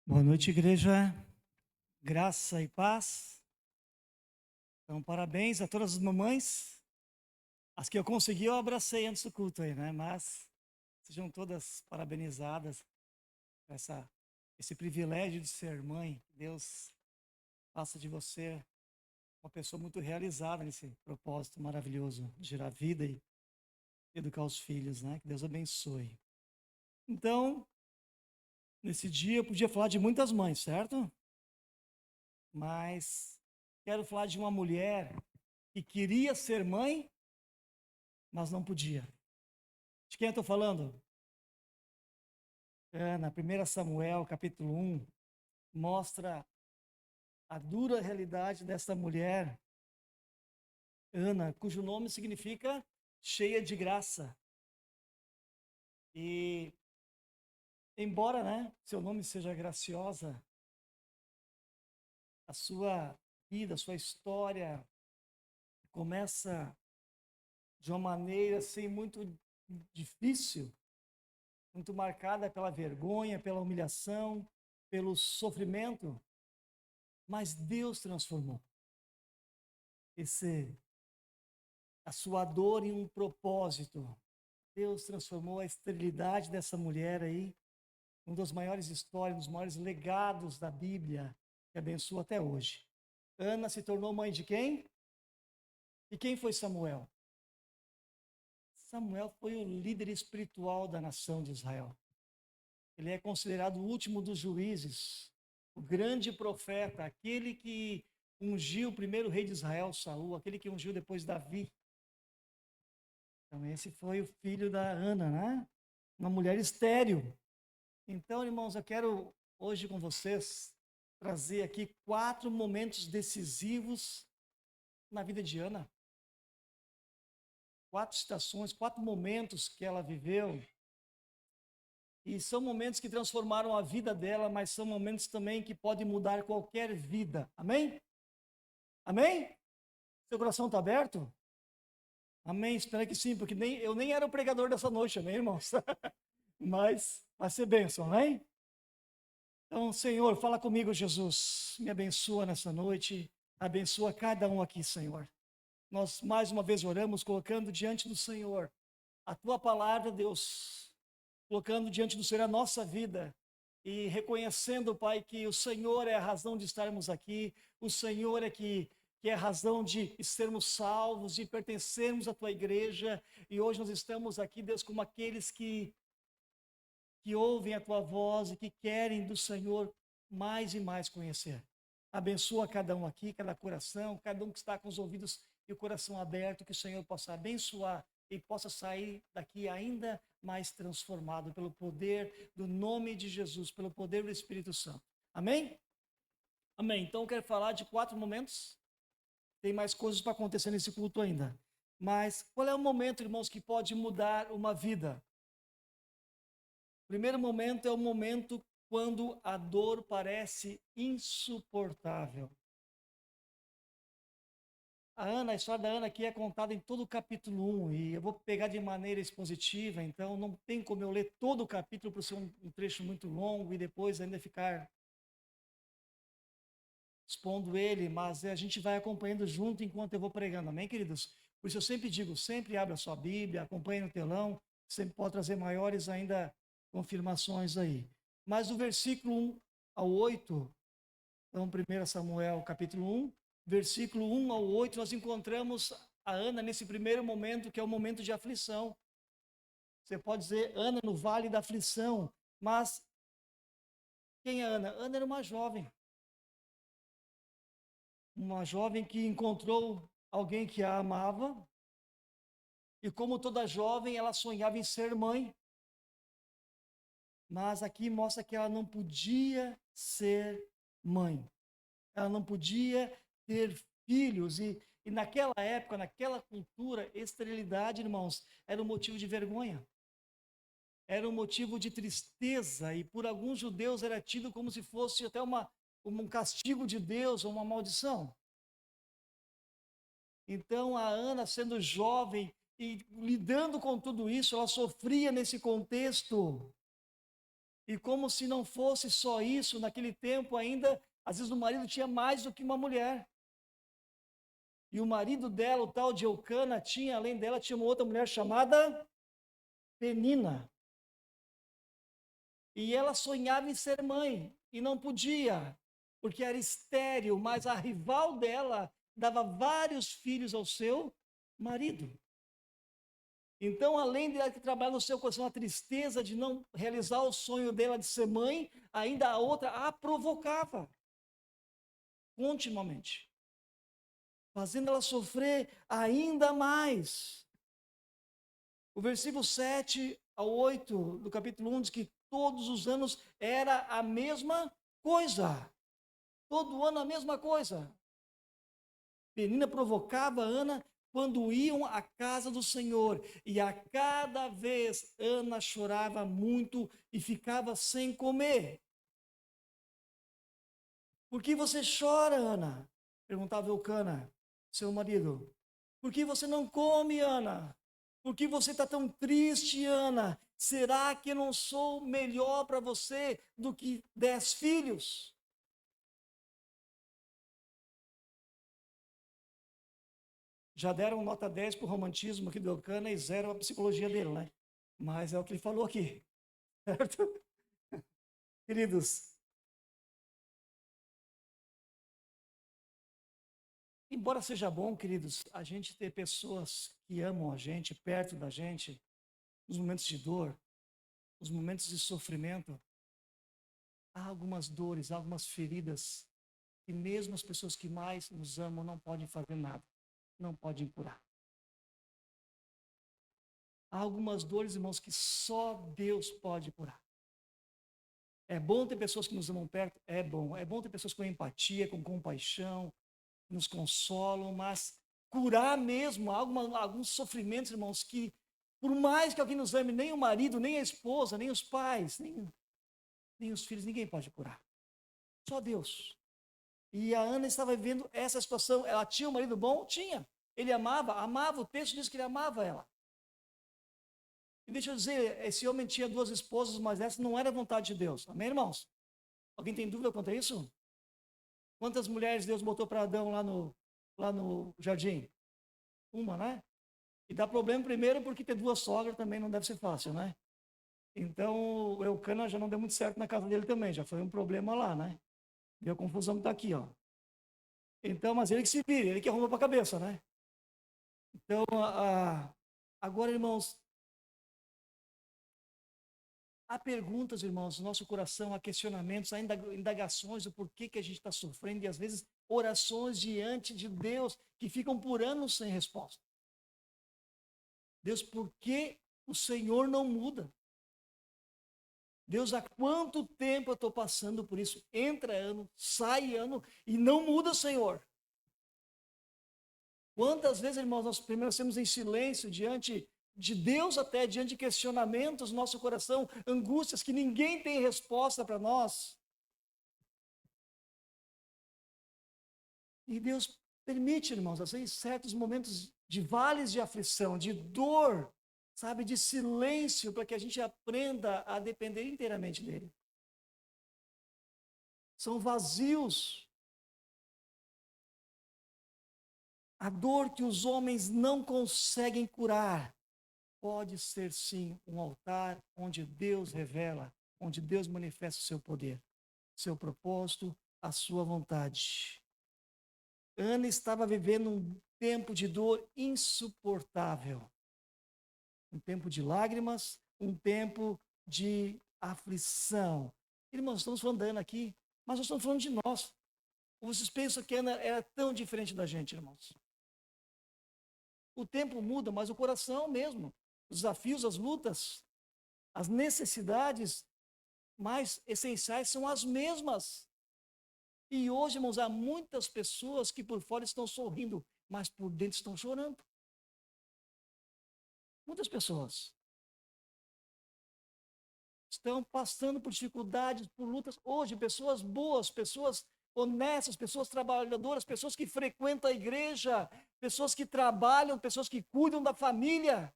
Boa noite, igreja. Graça e paz. Então, parabéns a todas as mamães. As que eu consegui, eu abracei antes do culto aí, né? Mas sejam todas parabenizadas por esse privilégio de ser mãe. Deus faça de você uma pessoa muito realizada nesse propósito maravilhoso de gerar vida e educar os filhos, né? Que Deus abençoe. Então, nesse dia eu podia falar de muitas mães, certo? Mas quero falar de uma mulher que queria ser mãe, mas não podia. De quem eu estou falando? Na 1 Samuel, capítulo 1, mostra a dura realidade dessa mulher, Ana, cujo nome significa cheia de graça. E, embora, né, seu nome seja graciosa, a sua vida, a sua história começa de uma maneira assim muito difícil, muito marcada pela vergonha, pela humilhação, pelo sofrimento, mas Deus transformou esse a sua dor em um propósito. Deus transformou a esterilidade dessa mulher aí, um das maiores histórias, um dos maiores legados da Bíblia, que abençoa até hoje. Ana se tornou mãe de quem? E quem foi Samuel? Samuel foi o líder espiritual da nação de Israel. Ele é considerado o último dos juízes, o grande profeta, aquele que ungiu o primeiro rei de Israel, Saul, aquele que ungiu depois Davi. Então, esse foi o filho da Ana, né? Uma mulher estéril. Então, irmãos, eu quero hoje com vocês trazer aqui 4 momentos decisivos na vida de Ana. 4 situações, 4 momentos que ela viveu. E são momentos que transformaram a vida dela, mas são momentos também que podem mudar qualquer vida. Amém? Amém? Seu coração está aberto? Amém? Espero que sim, porque eu nem era o pregador dessa noite, amém, irmãos? Mas vai ser bênção, amém? Então, Senhor, fala comigo, Jesus. Me abençoa nessa noite. Abençoa cada um aqui, Senhor. Nós mais uma vez oramos, colocando diante do Senhor a tua palavra, Deus, colocando diante do Senhor a nossa vida e reconhecendo, Pai, que o Senhor é a razão de estarmos aqui, o Senhor que é a razão de sermos salvos, de pertencermos à tua igreja, e hoje nós estamos aqui, Deus, como aqueles que ouvem a tua voz e que querem do Senhor mais e mais conhecer. Abençoa cada um aqui, cada coração, cada um que está com os ouvidos e o coração aberto, que o Senhor possa abençoar e possa sair daqui ainda mais transformado pelo poder do nome de Jesus, pelo poder do Espírito Santo. Amém? Amém. Então eu quero falar de 4 momentos. Tem mais coisas para acontecer nesse culto ainda. Mas qual é o momento, irmãos, que pode mudar uma vida? O primeiro momento é o momento quando a dor parece insuportável. A história da Ana aqui é contada em todo o capítulo 1, e eu vou pegar de maneira expositiva, então não tem como eu ler todo o capítulo por ser um trecho muito longo e depois ainda ficar expondo ele, mas a gente vai acompanhando junto enquanto eu vou pregando, amém, queridos? Por isso eu sempre digo, sempre abra a sua Bíblia, acompanhe no telão, sempre pode trazer maiores ainda confirmações aí. Mas o versículo 1 ao 8, então 1 Samuel capítulo 1, versículo 1 ao 8, nós encontramos a Ana nesse primeiro momento, que é o momento de aflição. Você pode dizer Ana no vale da aflição, mas quem é Ana? Ana era uma jovem que encontrou alguém que a amava, e como toda jovem, ela sonhava em ser mãe, mas aqui mostra que ela não podia ser mãe, ela não podia ter filhos, e naquela época, naquela cultura, esterilidade, irmãos, era um motivo de vergonha, era um motivo de tristeza, e por alguns judeus era tido como se fosse até como um castigo de Deus ou uma maldição. Então, a Ana, sendo jovem e lidando com tudo isso, ela sofria nesse contexto. E como se não fosse só isso, naquele tempo ainda, às vezes o marido tinha mais do que uma mulher. E o marido dela, o tal de Eucana, tinha, além dela, tinha uma outra mulher chamada Penina. E ela sonhava em ser mãe e não podia, porque era estéril, mas a rival dela dava vários filhos ao seu marido. Então, além de ela que trabalhar no seu coração a tristeza de não realizar o sonho dela de ser mãe, ainda a outra a provocava continuamente, fazendo ela sofrer ainda mais. O versículo 7 ao 8 do capítulo 1 diz que todos os anos era a mesma coisa. Todo ano a mesma coisa. Penina provocava Ana quando iam à casa do Senhor, e a cada vez Ana chorava muito e ficava sem comer. Por que você chora, Ana? Perguntava Eucana, seu marido. Por que você não come, Ana? Por que você está tão triste, Ana? Será que eu não sou melhor para você do que 10 filhos? Já deram nota 10 para o romantismo aqui do Eucana e 0 a psicologia dele, né? Mas é o que ele falou aqui, certo? Queridos, embora seja bom, queridos, a gente ter pessoas que amam a gente perto da gente, nos momentos de dor, nos momentos de sofrimento, há algumas dores, há algumas feridas, e mesmo as pessoas que mais nos amam não podem fazer nada, não podem curar. Há algumas dores, irmãos, que só Deus pode curar. É bom ter pessoas que nos amam perto? É bom. É bom ter pessoas com empatia, com compaixão, que nos consolam, mas curar mesmo alguns sofrimentos, irmãos, que por mais que alguém nos ame, nem o marido, nem a esposa, nem os pais, nem os filhos, ninguém pode curar. Só Deus. E a Ana estava vivendo essa situação. Ela tinha um marido bom? Tinha. Ele amava, o texto diz que ele amava ela. E deixa eu dizer, esse homem tinha 2 esposas, mas essa não era vontade de Deus. Amém, irmãos? Alguém tem dúvida quanto a isso? Quantas mulheres Deus botou para Adão lá no jardim? Uma, né? E dá problema primeiro porque ter 2 sogras também não deve ser fácil, né? Então, o Eucana já não deu muito certo na casa dele também, já foi um problema lá, né? Deu a confusão que está aqui, ó. Então, mas ele que se vire, ele que arruma para a cabeça, né? Então, agora, irmãos, há perguntas, irmãos, no nosso coração, há questionamentos, há indagações do porquê que a gente está sofrendo e às vezes orações diante de Deus que ficam por anos sem resposta. Deus, por que o Senhor não muda? Deus, há quanto tempo eu estou passando por isso? Entra ano, sai ano e não muda, Senhor. Quantas vezes, irmãos, nós permanecemos em silêncio diante de Deus, até diante de questionamentos no nosso coração, angústias que ninguém tem resposta para nós. E Deus permite, irmãos, assim, certos momentos de vales de aflição, de dor, sabe, de silêncio, para que a gente aprenda a depender inteiramente dele. São vazios. A dor que os homens não conseguem curar pode ser sim um altar onde Deus revela, onde Deus manifesta o seu poder, seu propósito, a sua vontade. Ana estava vivendo um tempo de dor insuportável, um tempo de lágrimas, um tempo de aflição. Irmãos, estamos falando da Ana aqui, mas nós estamos falando de nós. Vocês pensam que Ana era tão diferente da gente, irmãos? O tempo muda, mas o coração mesmo. Os desafios, as lutas, as necessidades mais essenciais são as mesmas. E hoje, irmãos, há muitas pessoas que por fora estão sorrindo, mas por dentro estão chorando. Muitas pessoas estão passando por dificuldades, por lutas. Hoje, pessoas boas, pessoas honestas, pessoas trabalhadoras, pessoas que frequentam a igreja, pessoas que trabalham, pessoas que cuidam da família.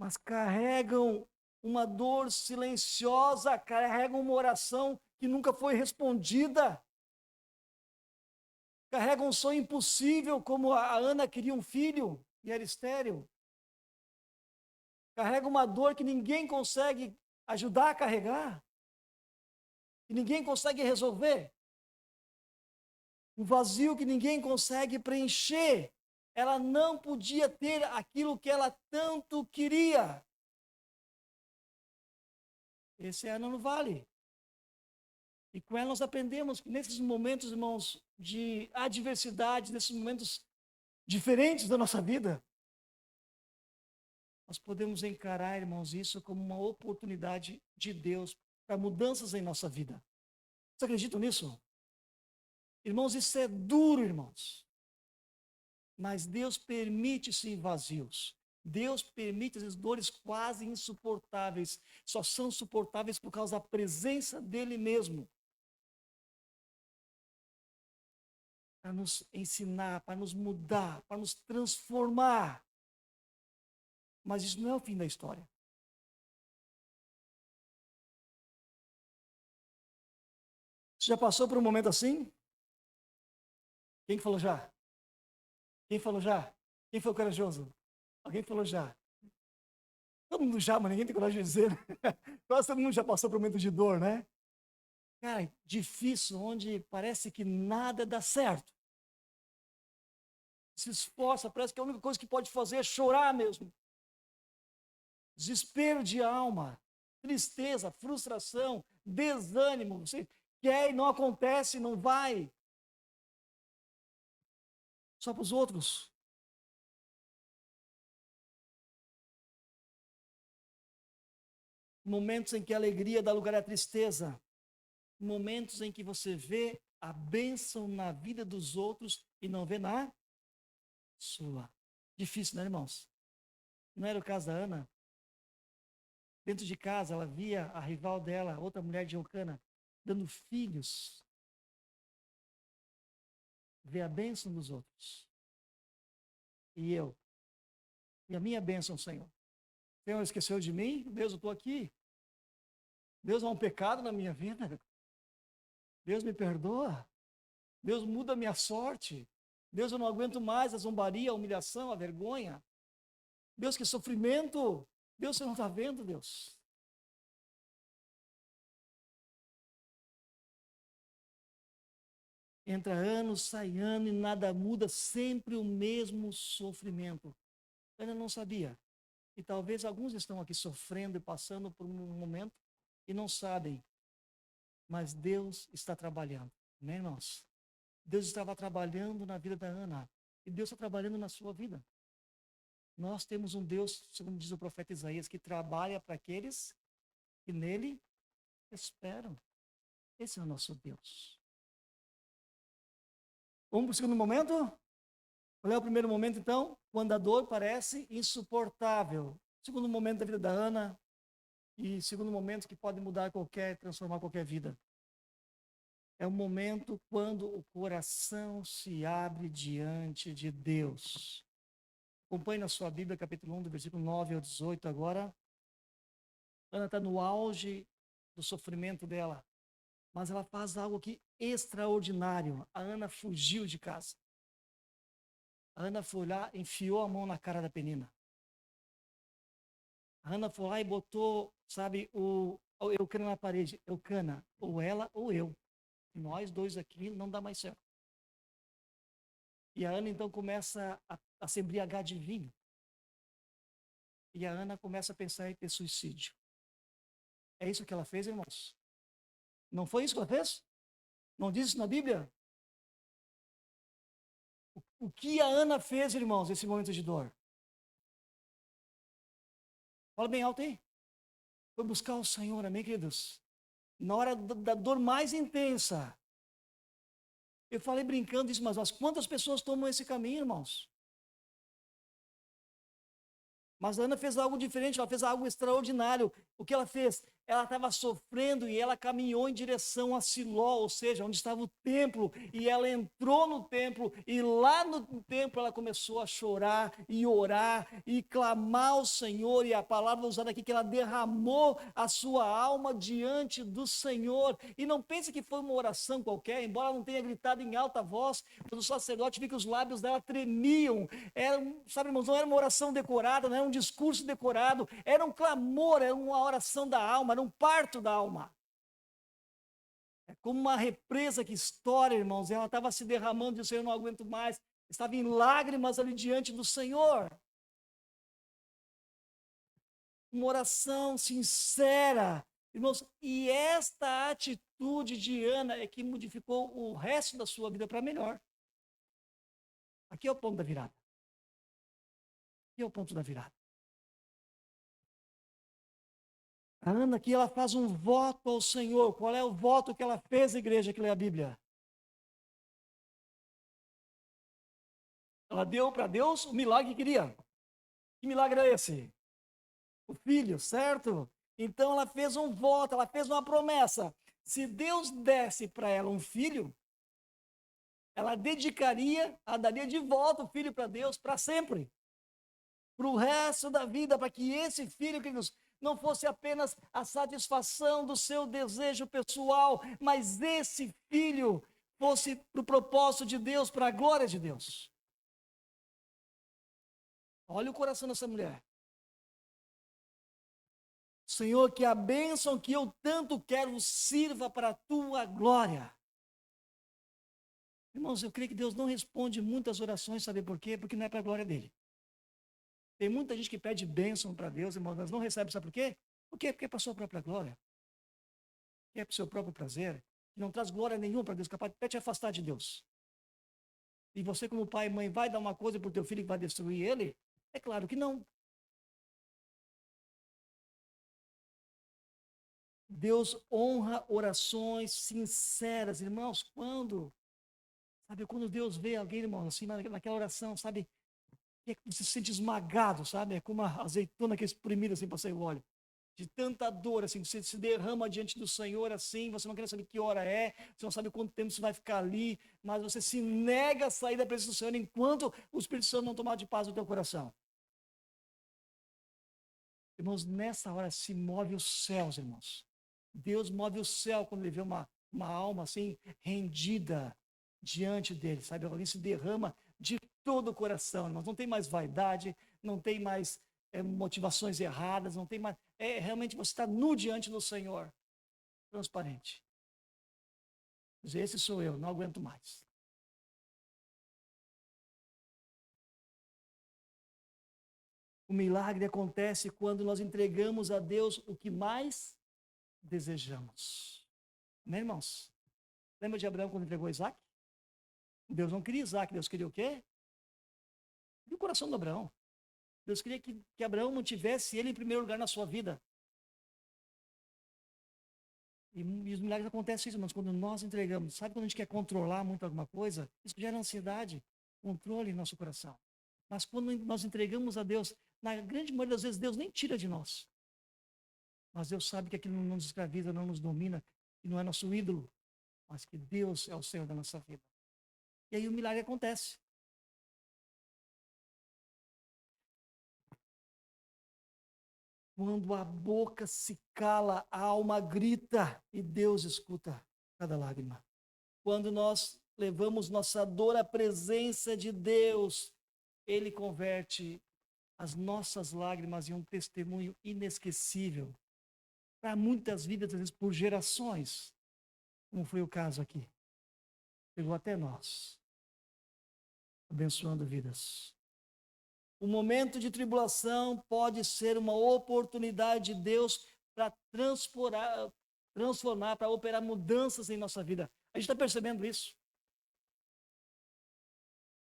mas carregam uma dor silenciosa, carregam uma oração que nunca foi respondida, carregam um sonho impossível, como a Ana queria um filho e era estéril, carregam uma dor que ninguém consegue ajudar a carregar, que ninguém consegue resolver, um vazio que ninguém consegue preencher. Ela não podia ter aquilo que ela tanto queria. Esse é Ana no Vale. E com ela nós aprendemos que nesses momentos, irmãos, de adversidade, nesses momentos diferentes da nossa vida, nós podemos encarar, irmãos, isso como uma oportunidade de Deus para mudanças em nossa vida. Vocês acreditam nisso? Irmãos, isso é duro, irmãos. Mas Deus permite-se vazios. Deus permite as dores quase insuportáveis. Só são suportáveis por causa da presença dEle mesmo. Para nos ensinar, para nos mudar, para nos transformar. Mas isso não é o fim da história. Você já passou por um momento assim? Quem falou já? Quem falou já? Quem foi o corajoso? Alguém falou já? Todo mundo já, mas ninguém tem coragem de dizer. Quase todo mundo já passou por um momento de dor, né? Cara, difícil, onde parece que nada dá certo. Se esforça, parece que a única coisa que pode fazer é chorar mesmo. Desespero de alma, tristeza, frustração, desânimo. Você quer e não acontece, não vai. Só para os outros. Momentos em que a alegria dá lugar à tristeza. Momentos em que você vê a bênção na vida dos outros e não vê na sua. Difícil, né, irmãos? Não era o caso da Ana? Dentro de casa, ela via a rival dela, outra mulher de Eucana, dando filhos. Vê a bênção dos outros. E eu? E a minha bênção, Senhor? O Senhor esqueceu de mim? Deus, eu estou aqui. Deus, há um pecado na minha vida. Deus me perdoa. Deus muda a minha sorte. Deus, eu não aguento mais a zombaria, a humilhação, a vergonha. Deus, que sofrimento. Deus, você não está vendo, Deus? Entra ano, sai ano e nada muda, sempre o mesmo sofrimento. Ana não sabia. E talvez alguns estão aqui sofrendo e passando por um momento e não sabem. Mas Deus está trabalhando, né, irmãos? Deus estava trabalhando na vida da Ana. E Deus está trabalhando na sua vida. Nós temos um Deus, segundo diz o profeta Isaías, que trabalha para aqueles que nele esperam. Esse é o nosso Deus. Vamos para o segundo momento? Qual é o primeiro momento, então? Quando a dor parece insuportável. Segundo momento da vida da Ana. E segundo momento que pode mudar transformar qualquer vida. É o momento quando o coração se abre diante de Deus. Acompanhe na sua Bíblia, capítulo 1, do versículo 9 ao 18 agora. Ana está no auge do sofrimento dela. Mas ela faz algo aqui extraordinário. A Ana fugiu de casa. A Ana foi lá, enfiou a mão na cara da Penina. A Ana foi lá e botou, sabe, o Eucana na parede. Eucana, ou ela ou eu. Nós dois aqui não dá mais certo. E a Ana então começa a se embriagar de vinho. E a Ana começa a pensar em ter suicídio. É isso que ela fez, irmãos? Não foi isso que ela fez? Não diz isso na Bíblia? O que a Ana fez, irmãos, nesse momento de dor? Fala bem alto aí. Foi buscar o Senhor, amém, queridos? Na hora da dor mais intensa. Eu falei brincando isso, mas quantas pessoas tomam esse caminho, irmãos? Mas a Ana fez algo diferente, ela fez algo extraordinário. O que ela fez? ela estava sofrendo e ela caminhou em direção a Siló, ou seja, onde estava o templo, e ela entrou no templo, e lá no templo ela começou a chorar e orar e clamar ao Senhor, e a palavra usada aqui que ela derramou a sua alma diante do Senhor. E não pense que foi uma oração qualquer, embora ela não tenha gritado em alta voz, mas o sacerdote viu que os lábios dela tremiam. Sabe, irmãos, não era uma oração decorada, não era um discurso decorado, era um clamor, era uma oração da alma, era um parto da alma. É como uma represa que estoura, irmãos, e ela estava se derramando e disse: eu não aguento mais, estava em lágrimas ali diante do Senhor. Uma oração sincera, irmãos, e esta atitude de Ana é que modificou o resto da sua vida para melhor. Aqui é o ponto da virada. Aqui é o ponto da virada. A Ana aqui, ela faz um voto ao Senhor. Qual é o voto que ela fez, igreja, que lê a Bíblia? Ela deu para Deus o milagre que queria. Que milagre é esse? O filho, certo? Então ela fez um voto, ela fez uma promessa. Se Deus desse para ela um filho, ela dedicaria, ela daria de volta o filho para Deus para sempre. Para o resto da vida, para que esse filho, queridos, não fosse apenas a satisfação do seu desejo pessoal, mas esse filho fosse para o propósito de Deus, para a glória de Deus. Olha o coração dessa mulher. Senhor, que a bênção que eu tanto quero sirva para a tua glória. Irmãos, eu creio que Deus não responde muitas orações, sabe por quê? Porque não é para a glória dele. Tem muita gente que pede bênção para Deus, irmãos, mas não recebe, sabe por quê? Por quê? Porque é para a sua própria glória. Que é para o seu próprio prazer. Que não traz glória nenhuma para Deus, capaz de te afastar de Deus. E você, como pai e mãe, vai dar uma coisa para o teu filho que vai destruir ele? É claro que não. Deus honra orações sinceras, irmãos. Quando Deus vê alguém, irmão, assim, naquela oração, sabe, você se sente esmagado, sabe? É como uma azeitona que é espremida assim para sair o óleo. De tanta dor, assim, você se derrama diante do Senhor, assim, você não quer saber que hora é, você não sabe quanto tempo você vai ficar ali, mas você se nega a sair da presença do Senhor enquanto o Espírito Santo não tomar de paz no teu coração. Irmãos, nessa hora se move os céus, irmãos. Deus move o céu quando ele vê uma alma assim, rendida diante dele, sabe? Alguém se derrama de todo o coração, irmãos. Não tem mais vaidade, não tem mais motivações erradas, não tem mais. Realmente você está nu diante do Senhor, transparente. Dizer, esse sou eu, não aguento mais. O milagre acontece quando nós entregamos a Deus o que mais desejamos. Né, irmãos? Lembra de Abraão quando entregou Isaac? Deus não queria Isaac, Deus queria o quê? E o coração do Abraão. Deus queria que Abraão mantivesse ele em primeiro lugar na sua vida. E os milagres acontecem isso, irmãos, quando nós entregamos. Sabe quando a gente quer controlar muito alguma coisa? Isso gera ansiedade, controle em nosso coração. Mas quando nós entregamos a Deus, na grande maioria das vezes, Deus nem tira de nós. Mas Deus sabe que aquilo não nos escraviza, não nos domina, que não é nosso ídolo, mas que Deus é o Senhor da nossa vida. E aí o milagre acontece. Quando a boca se cala, a alma grita e Deus escuta cada lágrima. Quando nós levamos nossa dor à presença de Deus, Ele converte as nossas lágrimas em um testemunho inesquecível para muitas vidas, às vezes por gerações, como foi o caso aqui. Chegou até nós, abençoando vidas. O momento de tribulação pode ser uma oportunidade de Deus para transformar, para operar mudanças em nossa vida. A gente está percebendo isso?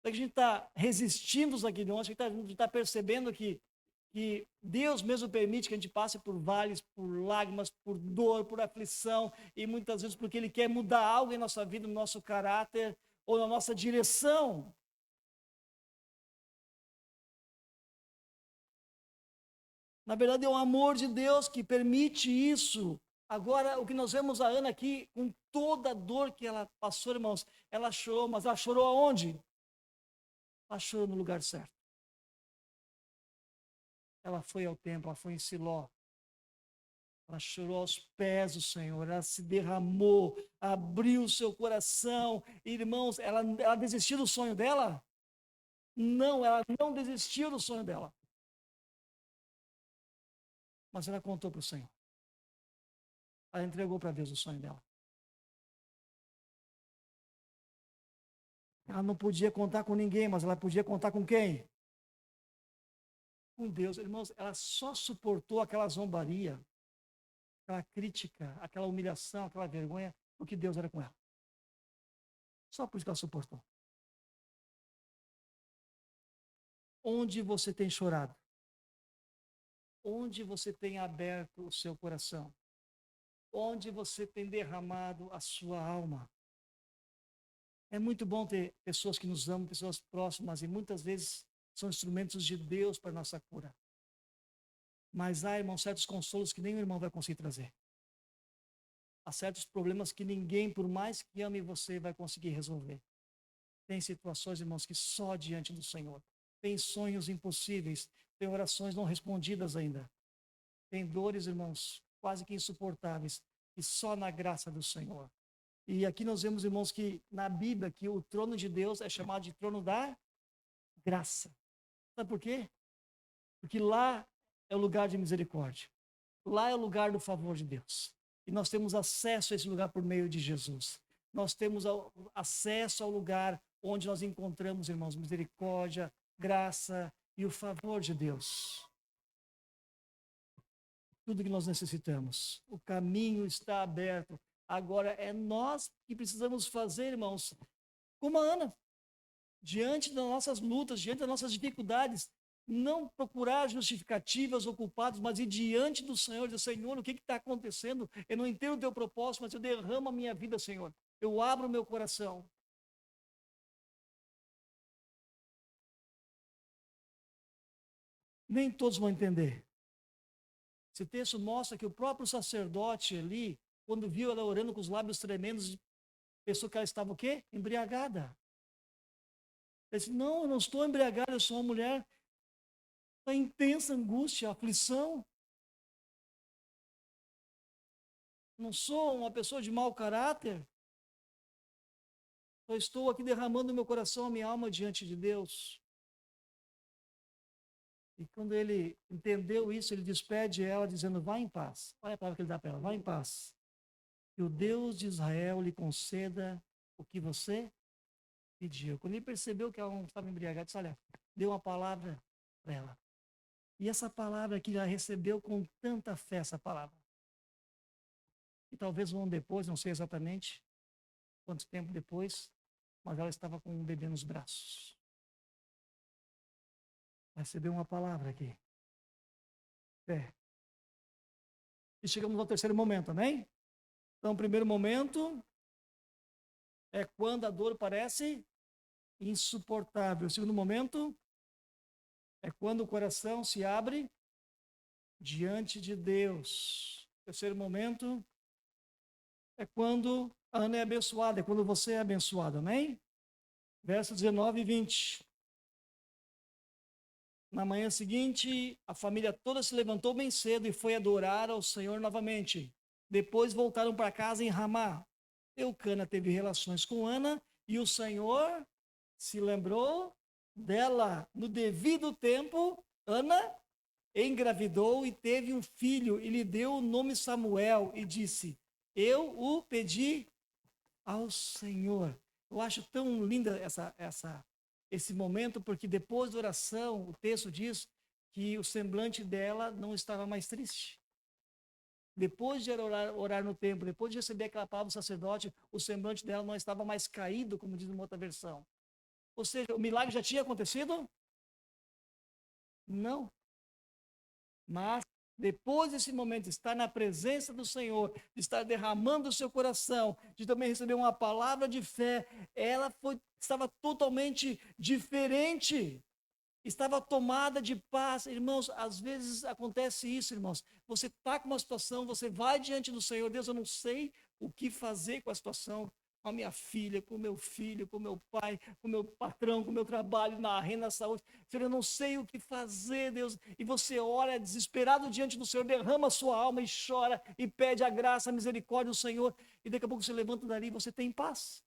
A gente está resistindo aos aguilhões, a gente está percebendo que Deus mesmo permite que a gente passe por vales, por lágrimas, por dor, por aflição, e muitas vezes porque Ele quer mudar algo em nossa vida, no nosso caráter ou na nossa direção. Na verdade, é o amor de Deus que permite isso. Agora, o que nós vemos a Ana aqui, com toda a dor que ela passou, irmãos, ela chorou, mas ela chorou aonde? Ela chorou no lugar certo. Ela foi ao templo, ela foi em Siló. Ela chorou aos pés do Senhor, ela se derramou, abriu o seu coração. Irmãos, ela desistiu do sonho dela? Não, ela não desistiu do sonho dela. Mas ela contou para o Senhor. Ela entregou para Deus o sonho dela. Ela não podia contar com ninguém, mas ela podia contar com quem? Com Deus. Irmãos, ela só suportou aquela zombaria, aquela crítica, aquela humilhação, aquela vergonha, porque Deus era com ela. Só por isso que ela suportou. Onde você tem chorado? Onde você tem aberto o seu coração? Onde você tem derramado a sua alma? É muito bom ter pessoas que nos amam, pessoas próximas, e muitas vezes são instrumentos de Deus para a nossa cura. Mas há, irmão, certos consolos que nem o irmão vai conseguir trazer. Há certos problemas que ninguém, por mais que ame você, vai conseguir resolver. Tem situações, irmãos, que só diante do Senhor. Tem sonhos impossíveis, tem orações não respondidas ainda. Tem dores, irmãos, quase que insuportáveis, e só na graça do Senhor. E aqui nós vemos, irmãos, que na Bíblia, que o trono de Deus é chamado de trono da graça. Sabe por quê? Porque lá é o lugar de misericórdia. Lá é o lugar do favor de Deus. E nós temos acesso a esse lugar por meio de Jesus. Nós temos acesso ao lugar onde nós encontramos, irmãos, misericórdia, graça e o favor de Deus. Tudo que nós necessitamos. O caminho está aberto. Agora é nós que precisamos fazer, irmãos, como a Ana, diante das nossas lutas, diante das nossas dificuldades, não procurar justificativas ou culpados, mas ir diante do Senhor, dizer, Senhor, o que está acontecendo? Eu não entendo o teu propósito, mas eu derramo a minha vida, Senhor. Eu abro o meu coração. Nem todos vão entender. Esse texto mostra que o próprio sacerdote ali, quando viu ela orando com os lábios tremendos, pensou que ela estava o quê? Embriagada. Ele disse, não, eu não estou embriagada, eu sou uma mulher da intensa angústia, aflição. Não sou uma pessoa de mau caráter. Eu estou aqui derramando meu coração, a minha alma diante de Deus. E quando ele entendeu isso, ele despede ela dizendo, vá em paz. Olha a palavra que ele dá para ela, vá em paz. Que o Deus de Israel lhe conceda o que você pediu. Quando ele percebeu que ela não estava embriagada, disse, olha, deu uma palavra para ela. E essa palavra que ela recebeu com tanta fé, essa palavra. E talvez um ano depois, não sei exatamente quanto tempo depois, mas ela estava com um bebê nos braços. Recebeu uma palavra aqui. Fé. E chegamos ao terceiro momento, amém? Então, o primeiro momento é quando a dor parece insuportável. O segundo momento é quando o coração se abre diante de Deus. O terceiro momento é quando a Ana é abençoada, é quando você é abençoado, amém? Versos 19 e 20. Na manhã seguinte, a família toda se levantou bem cedo e foi adorar ao Senhor novamente. Depois voltaram para casa em Ramá. Eucana teve relações com Ana e o Senhor se lembrou dela. No devido tempo, Ana engravidou e teve um filho e lhe deu o nome Samuel e disse, eu o pedi ao Senhor. Eu acho tão linda esse momento, porque depois da oração, o texto diz que o semblante dela não estava mais triste. Depois de orar no templo, depois de receber aquela palavra do sacerdote, o semblante dela não estava mais caído, como diz uma outra versão. Ou seja, o milagre já tinha acontecido? Não. Mas depois desse momento, de estar na presença do Senhor, de estar derramando o seu coração, de também receber uma palavra de fé, ela estava totalmente diferente. estava tomada de paz. Irmãos, às vezes acontece isso, irmãos. Você está com uma situação, você vai diante do Senhor, Deus, eu não sei o que fazer com a situação, com a minha filha, com o meu filho, com o meu pai, com o meu patrão, com o meu trabalho, na renda, na saúde. Senhor, eu não sei o que fazer, Deus. E você ora desesperado diante do Senhor, derrama a sua alma e chora e pede a graça, a misericórdia do Senhor. E daqui a pouco você levanta dali e você tem paz.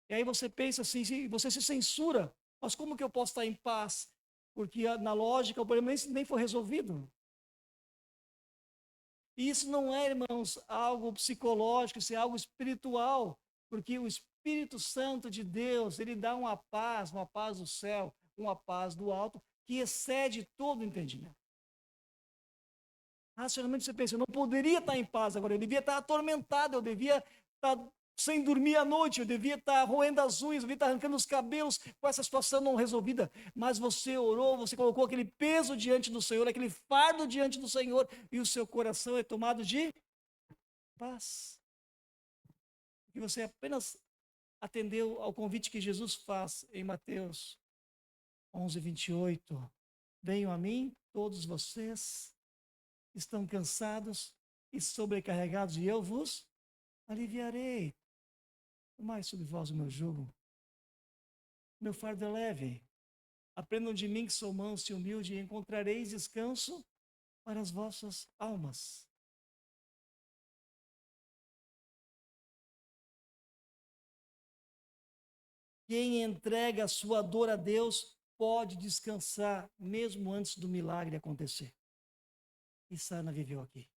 E aí você pensa assim, você se censura, mas como que eu posso estar em paz? Porque na lógica o problema nem foi resolvido. E isso não é, irmãos, algo psicológico, isso é algo espiritual, porque o Espírito Santo de Deus, ele dá uma paz do céu, uma paz do alto, que excede todo o entendimento. Racionalmente você pensa, eu não poderia estar em paz agora, eu devia estar atormentado, eu devia estar sem dormir à noite, eu devia estar roendo as unhas, eu devia estar arrancando os cabelos com essa situação não resolvida. Mas você orou, você colocou aquele peso diante do Senhor, aquele fardo diante do Senhor, e o seu coração é tomado de paz. E você apenas atendeu ao convite que Jesus faz em Mateus 11:28. Venham a mim, todos vocês estão cansados e sobrecarregados, e eu vos aliviarei. Tomai sobre vós o meu jugo. Meu fardo é leve. Aprendam de mim que sou manso e humilde, e encontrareis descanso para as vossas almas. Quem entrega a sua dor a Deus pode descansar mesmo antes do milagre acontecer. E Sana viveu aqui.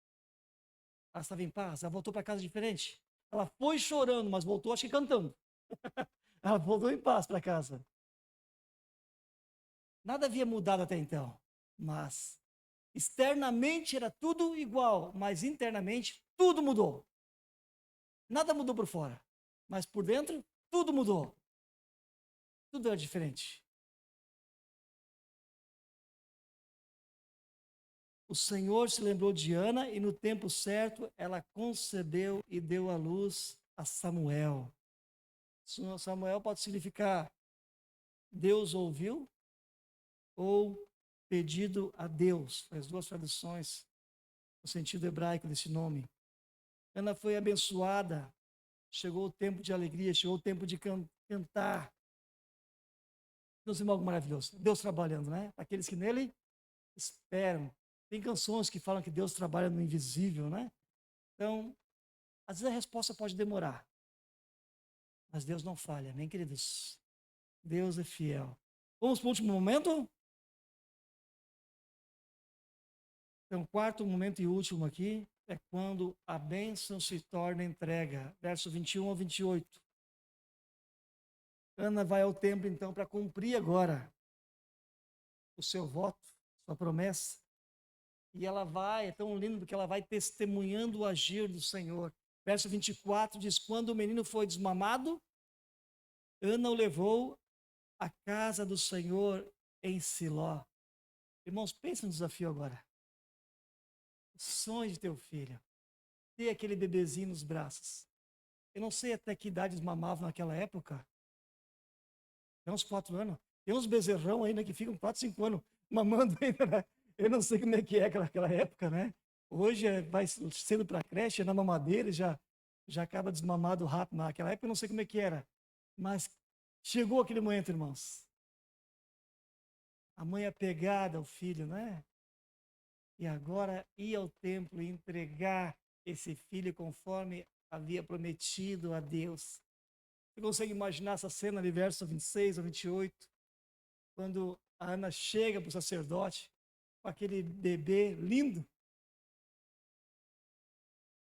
Ela estava em paz, ela voltou para casa diferente. Ela foi chorando, mas voltou, acho que cantando. Ela voltou em paz para casa. Nada havia mudado até então, mas externamente era tudo igual, mas internamente tudo mudou. Nada mudou por fora, mas por dentro tudo mudou. Tudo era diferente. O Senhor se lembrou de Ana e no tempo certo ela concebeu e deu à luz a Samuel. Samuel pode significar Deus ouviu ou pedido a Deus. As duas traduções no sentido hebraico desse nome. Ana foi abençoada. Chegou o tempo de alegria, chegou o tempo de cantar. Deus é algo maravilhoso. Deus trabalhando, né? Aqueles que nele esperam. Tem canções que falam que Deus trabalha no invisível, né? Então, às vezes a resposta pode demorar. Mas Deus não falha, nem queridos. Deus é fiel. Vamos para o último momento? Então, quarto momento e último aqui é quando a bênção se torna entrega. Verso 21 ao 28. Ana vai ao templo então para cumprir agora o seu voto, sua promessa. E ela vai, é tão lindo porque ela vai testemunhando o agir do Senhor. Verso 24 diz: quando o menino foi desmamado, Ana o levou à casa do Senhor em Siló. Irmãos, pensa no desafio agora. O sonho de teu filho, ter aquele bebezinho nos braços. Eu não sei até que idade eles mamavam naquela época. Tem uns 4 anos. Tem uns bezerrão ainda que ficam 4, 5 anos mamando ainda, né? Eu não sei como é que é aquela época, né? Hoje vai sendo para creche, na mamadeira, já acaba desmamado rápido. Naquela época eu não sei como é que era. Mas chegou aquele momento, irmãos. A mãe apegada ao filho, né? E agora ia ao templo entregar esse filho conforme havia prometido a Deus. Você consegue imaginar essa cena de verso 26 a 28? Quando a Ana chega para o sacerdote com aquele bebê lindo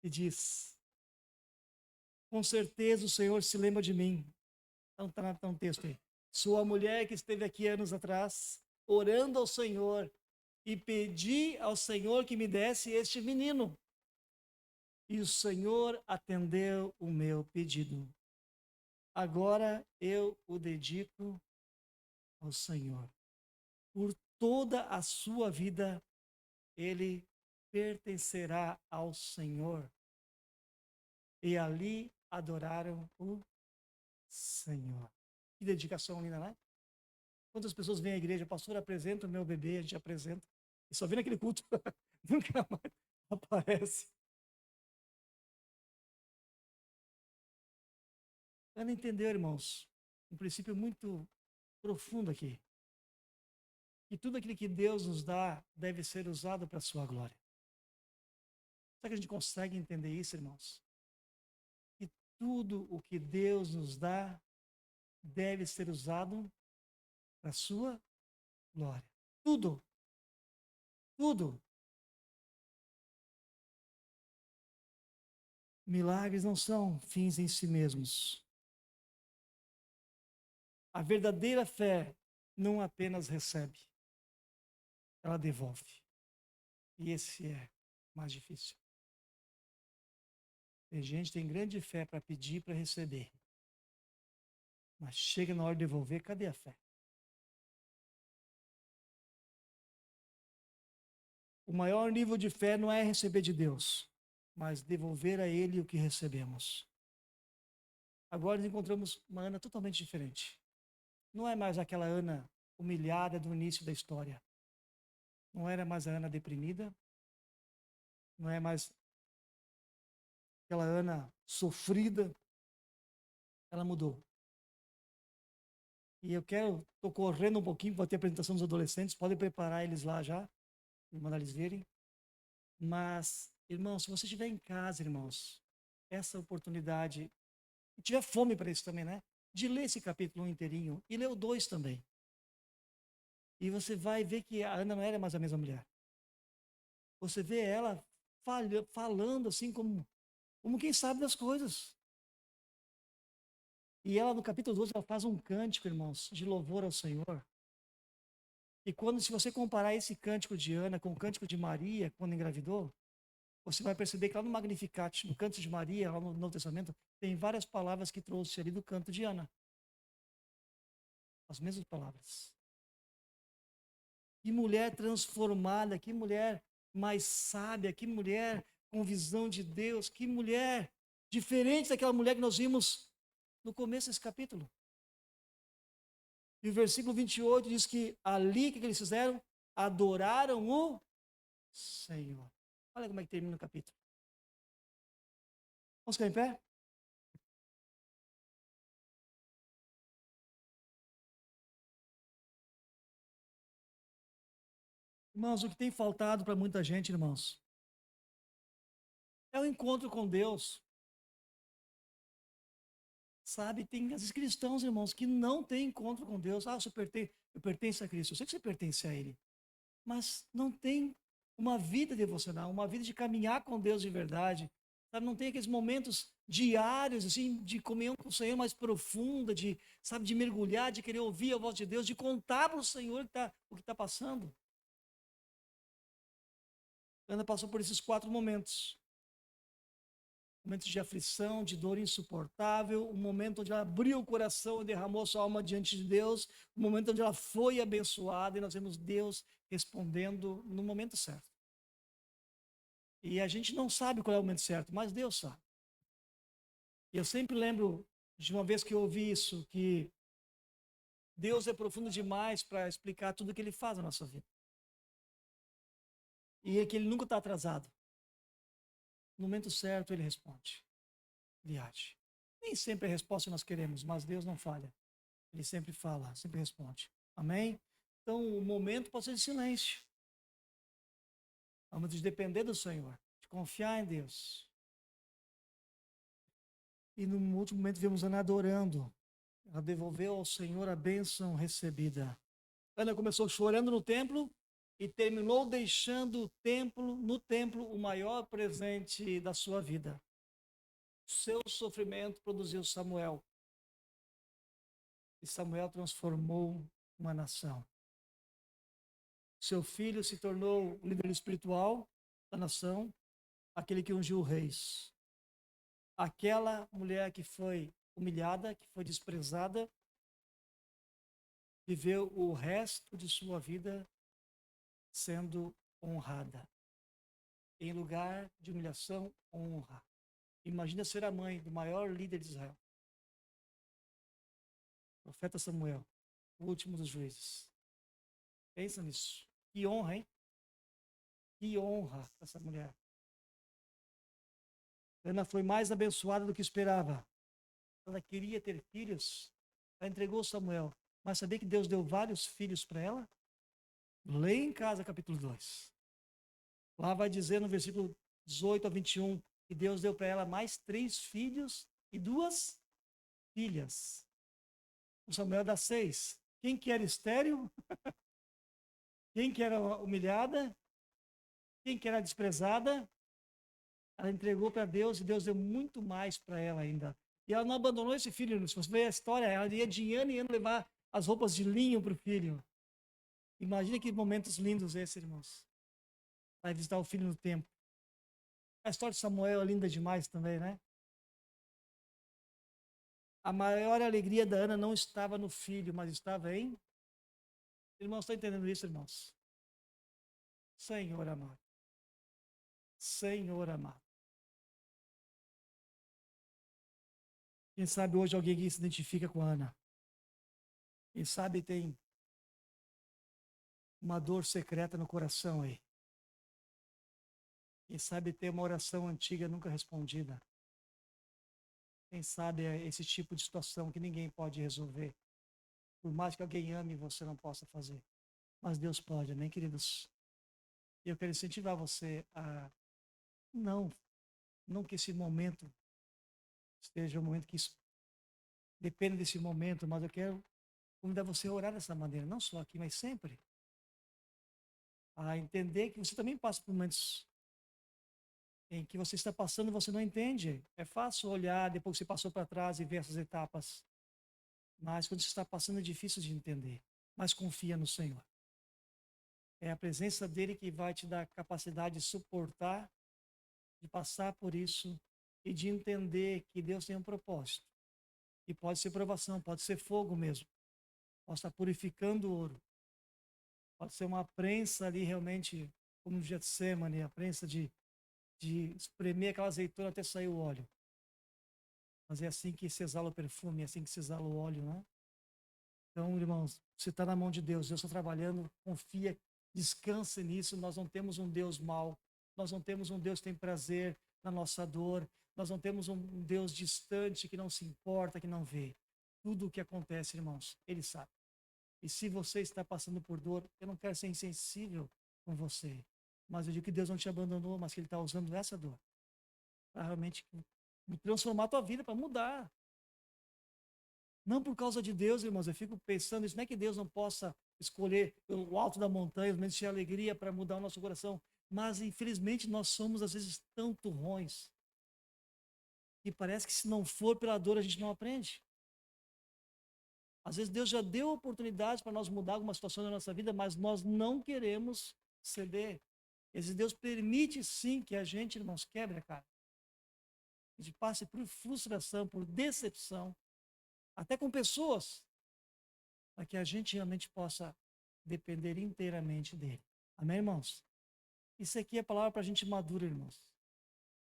e diz: com certeza o Senhor se lembra de mim. Então está um texto aí. Sou a mulher que esteve aqui anos atrás, orando ao Senhor, e pedi ao Senhor que me desse este menino. E o Senhor atendeu o meu pedido. Agora eu o dedico ao Senhor. Por toda a sua vida, ele pertencerá ao Senhor. E ali adoraram o Senhor. Que Que dedicação linda, né? Quantas pessoas vêm à igreja, pastor, apresenta o meu bebê, a gente apresenta. E só vem naquele culto, nunca mais aparece. Ana entendeu, irmãos, um princípio muito profundo aqui. Que tudo aquilo que Deus nos dá deve ser usado para a sua glória. Será que a gente consegue entender isso, irmãos? Que tudo o que Deus nos dá deve ser usado para a sua glória. Tudo. Tudo. Milagres não são fins em si mesmos. A verdadeira fé não apenas recebe, ela devolve. E esse é mais difícil. Tem gente que tem grande fé para pedir, para receber. Mas chega na hora de devolver, cadê a fé? O maior nível de fé não é receber de Deus, mas devolver a Ele o que recebemos. Agora nós encontramos uma Ana totalmente diferente. Não é mais aquela Ana humilhada do início da história. Não era mais a Ana deprimida. Não é mais aquela Ana sofrida. Ela mudou. E estou correndo um pouquinho para ter a apresentação dos adolescentes. Podem preparar eles lá já, e mandar eles verem. Mas, irmãos, se você estiver em casa, irmãos, essa oportunidade, e tiver fome para isso também, né? De ler esse capítulo 1 inteirinho e ler o 2 também. E você vai ver que a Ana não era mais a mesma mulher. Você vê ela falando assim como quem sabe das coisas. E ela no capítulo 12 ela faz um cântico, irmãos, de louvor ao Senhor. E se você comparar esse cântico de Ana com o cântico de Maria, quando engravidou, você vai perceber que lá no Magnificat, no canto de Maria, lá no Novo Testamento, tem várias palavras que trouxe ali do canto de Ana. As mesmas palavras. Que mulher transformada, que mulher mais sábia, que mulher com visão de Deus, que mulher diferente daquela mulher que nós vimos no começo desse capítulo. E o versículo 28 diz que ali, o que eles fizeram? Adoraram o Senhor. Olha como é que termina o capítulo. Vamos ficar em pé? Irmãos, o que tem faltado para muita gente, irmãos, é o encontro com Deus. Sabe, tem às vezes cristãos, irmãos, que não têm encontro com Deus. Ah, eu pertenço a Cristo. Eu sei que você pertence a Ele. Mas não tem uma vida devocional, uma vida de caminhar com Deus de verdade. Sabe, não tem aqueles momentos diários, assim, de comunhão com o Senhor mais profunda, sabe, de mergulhar, de querer ouvir a voz de Deus, de contar para o Senhor o que está passando. Ana passou por esses 4 momentos. Momentos de aflição, de dor insuportável, um momento onde ela abriu o coração e derramou sua alma diante de Deus, um momento onde ela foi abençoada e nós vemos Deus respondendo no momento certo. E a gente não sabe qual é o momento certo, mas Deus sabe. E eu sempre lembro de uma vez que eu ouvi isso, que Deus é profundo demais para explicar tudo o que Ele faz na nossa vida. E é que Ele nunca está atrasado. No momento certo Ele responde. Ele age. Nem sempre a resposta nós queremos, mas Deus não falha. Ele sempre fala, sempre responde. Amém? Então, o momento pode ser de silêncio. Vamos depender do Senhor, de confiar em Deus. E no último momento vemos Ana adorando. Ela devolveu ao Senhor a bênção recebida. Ana começou chorando no templo e terminou deixando no templo, o maior presente da sua vida. Seu sofrimento produziu Samuel. E Samuel transformou uma nação. Seu filho se tornou o líder espiritual da nação, aquele que ungiu reis. Aquela mulher que foi humilhada, que foi desprezada, viveu o resto de sua vida sendo honrada. Em lugar de humilhação, honra. Imagina ser a mãe do maior líder de Israel. Profeta Samuel, o último dos juízes. Pensa nisso. Que honra, hein? Que honra essa mulher. Ana foi mais abençoada do que esperava. Ela queria ter filhos. Ela entregou Samuel. Mas sabia que Deus deu vários filhos para ela? Leia em casa capítulo 2. Lá vai dizer no versículo 18 a 21 que Deus deu para ela mais 3 filhos e 2 filhas. O Samuel dá 6. Quem que era estéril? Quem que era humilhada? Quem que era desprezada? Ela entregou para Deus e Deus deu muito mais para ela ainda. E ela não abandonou esse filho. Se você ver a história, ela ia de ano em ano levar as roupas de linho para o filho. Imagina que momentos lindos esses, irmãos. Vai visitar o filho no templo. A história de Samuel é linda demais também, né? A maior alegria da Ana não estava no filho, mas estava em... Irmãos, estão entendendo isso, irmãos? Senhor amado. Senhor amado. Quem sabe hoje alguém aqui se identifica com a Ana. Quem sabe tem uma dor secreta no coração aí. Quem sabe tem uma oração antiga nunca respondida. Quem sabe é esse tipo de situação que ninguém pode resolver. Por mais que alguém ame, você não possa fazer. Mas Deus pode, amém, queridos? E eu quero incentivar você a não que esse momento esteja um momento que depende desse momento, mas eu quero convidar você a orar dessa maneira, não só aqui, mas sempre. A entender que você também passa por momentos em que você está passando e você não entende. É fácil olhar depois que você passou para trás e ver essas etapas. Mas quando você está passando é difícil de entender. Mas confia no Senhor. É a presença dele que vai te dar capacidade de suportar, de passar por isso e de entender que Deus tem um propósito. E pode ser provação, pode ser fogo mesmo. Pode estar purificando o ouro. Pode ser uma prensa ali realmente, como no Getsemane, a prensa de espremer aquela azeitona até sair o óleo. Mas é assim que se exala o perfume, é assim que se exala o óleo, né? Então, irmãos, você está na mão de Deus, Deus está trabalhando, confia, descanse nisso. Nós não temos um Deus mau, nós não temos um Deus que tem prazer na nossa dor, nós não temos um Deus distante que não se importa, que não vê. Tudo o que acontece, irmãos, Ele sabe. E se você está passando por dor, eu não quero ser insensível com você, mas eu digo que Deus não te abandonou, mas que Ele está usando essa dor para realmente transformar a tua vida, para mudar. Não por causa de Deus, irmãos, eu fico pensando isso, não é que Deus não possa escolher o alto da montanha, os momentos de alegria para mudar o nosso coração, mas infelizmente nós somos às vezes tão turrões, que parece que se não for pela dor a gente não aprende. Às vezes Deus já deu oportunidades para nós mudar alguma situação da nossa vida, mas nós não queremos ceder. Às vezes Deus permite sim que a gente, irmãos, quebre a cara. A gente passe por frustração, por decepção, até com pessoas, para que a gente realmente possa depender inteiramente dele. Amém, irmãos? Isso aqui é palavra para a gente madura, irmãos.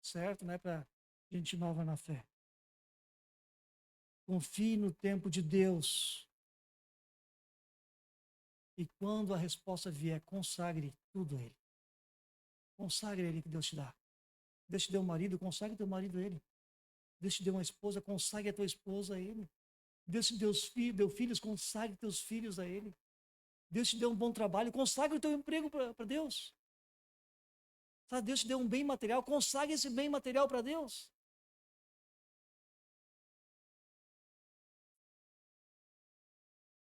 Certo? Não é para gente nova na fé. Confie no tempo de Deus. E quando a resposta vier, consagre tudo a Ele. Consagre a Ele que Deus te dá. Deus te deu um marido, consagre teu marido a Ele. Deus te deu uma esposa, consagre a tua esposa a Ele. Deus te deu filhos, consagre teus filhos a Ele. Deus te deu um bom trabalho, consagre o teu emprego para Deus. Sabe, Deus te deu um bem material, consagre esse bem material para Deus.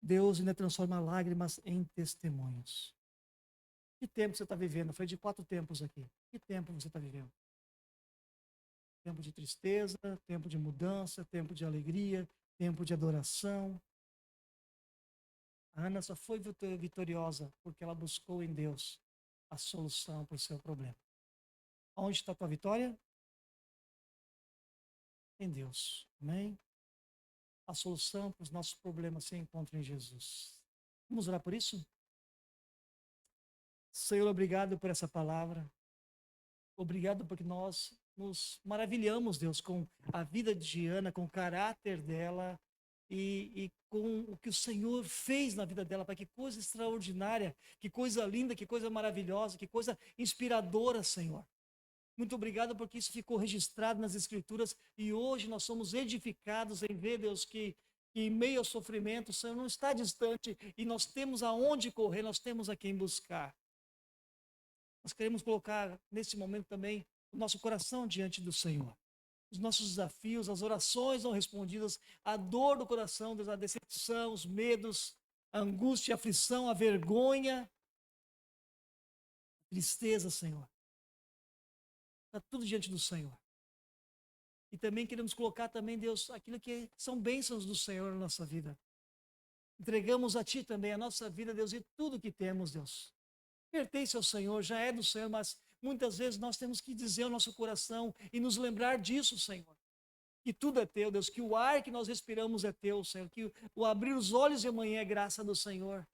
Deus ainda transforma lágrimas em testemunhos. Que tempo você está vivendo? Eu falei de 4 tempos aqui. Que tempo você está vivendo? Tempo de tristeza, tempo de mudança, tempo de alegria, tempo de adoração. A Ana só foi vitoriosa porque ela buscou em Deus a solução para o seu problema. Onde está a tua vitória? Em Deus. Amém? A solução para os nossos problemas se encontra em Jesus. Vamos orar por isso? Senhor, obrigado por essa palavra. Obrigado porque nós nos maravilhamos, Deus, com a vida de Ana, com o caráter dela, e com o que o Senhor fez na vida dela, Pai. Que coisa extraordinária, que coisa linda, que coisa maravilhosa, que coisa inspiradora, Senhor. Muito obrigado porque isso ficou registrado nas Escrituras e hoje nós somos edificados em ver, Deus, que em meio ao sofrimento o Senhor não está distante e nós temos aonde correr, nós temos a quem buscar. Nós queremos colocar nesse momento também o nosso coração diante do Senhor. Os nossos desafios, as orações não respondidas, a dor do coração, Deus, a decepção, os medos, a angústia, a aflição, a vergonha, a tristeza, Senhor. Está tudo diante do Senhor. E também queremos colocar também, Deus, aquilo que são bênçãos do Senhor na nossa vida. Entregamos a Ti também a nossa vida, Deus, e tudo que temos, Deus. Pertence ao Senhor, já é do Senhor, mas muitas vezes nós temos que dizer ao nosso coração e nos lembrar disso, Senhor. Que tudo é Teu, Deus, que o ar que nós respiramos é Teu, Senhor, que o abrir os olhos de amanhã é graça do Senhor.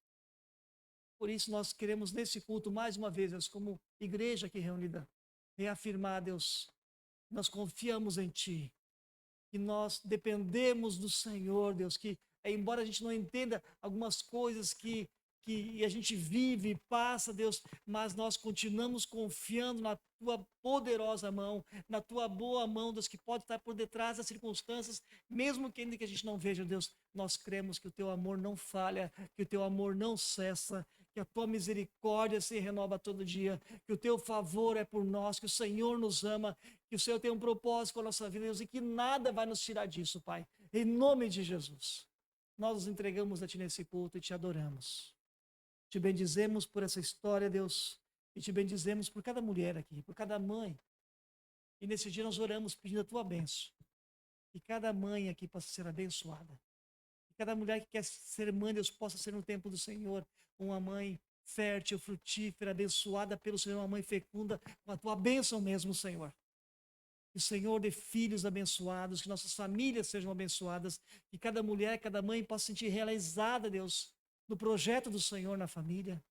Por isso nós queremos nesse culto, mais uma vez, Deus, como igreja aqui reunida, reafirmar, Deus, nós confiamos em Ti, que nós dependemos do Senhor, Deus, que embora a gente não entenda algumas coisas que a gente vive e passa, Deus, mas nós continuamos confiando na Tua poderosa mão, na Tua boa mão, Deus, que pode estar por detrás das circunstâncias, mesmo que ainda que a gente não veja, Deus, nós cremos que o Teu amor não falha, que o Teu amor não cessa, que a Tua misericórdia se renova todo dia, que o Teu favor é por nós, que o Senhor nos ama, que o Senhor tem um propósito com a nossa vida, Deus, e que nada vai nos tirar disso, Pai. Em nome de Jesus, nós nos entregamos a Ti nesse culto e Te adoramos. Te bendizemos por essa história, Deus, e Te bendizemos por cada mulher aqui, por cada mãe. E nesse dia nós oramos pedindo a Tua bênção. Que cada mãe aqui possa ser abençoada. Que cada mulher que quer ser mãe, Deus, possa ser no tempo do Senhor uma mãe fértil, frutífera, abençoada pelo Senhor, uma mãe fecunda, com a Tua bênção mesmo, Senhor. Que o Senhor dê filhos abençoados, que nossas famílias sejam abençoadas, que cada mulher, cada mãe possa se sentir realizada, Deus, no projeto do Senhor na família.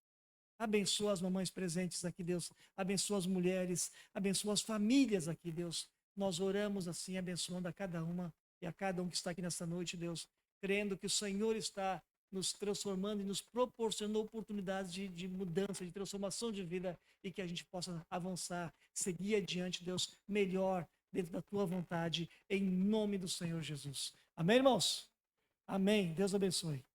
Abençoa as mamães presentes aqui, Deus. Abençoa as mulheres, abençoa as famílias aqui, Deus. Nós oramos assim, abençoando a cada uma e a cada um que está aqui nessa noite, Deus, crendo que o Senhor está nos transformando e nos proporcionando oportunidades de mudança, de transformação de vida e que a gente possa avançar, seguir adiante, Deus, melhor dentro da Tua vontade, em nome do Senhor Jesus. Amém, irmãos? Amém. Deus abençoe.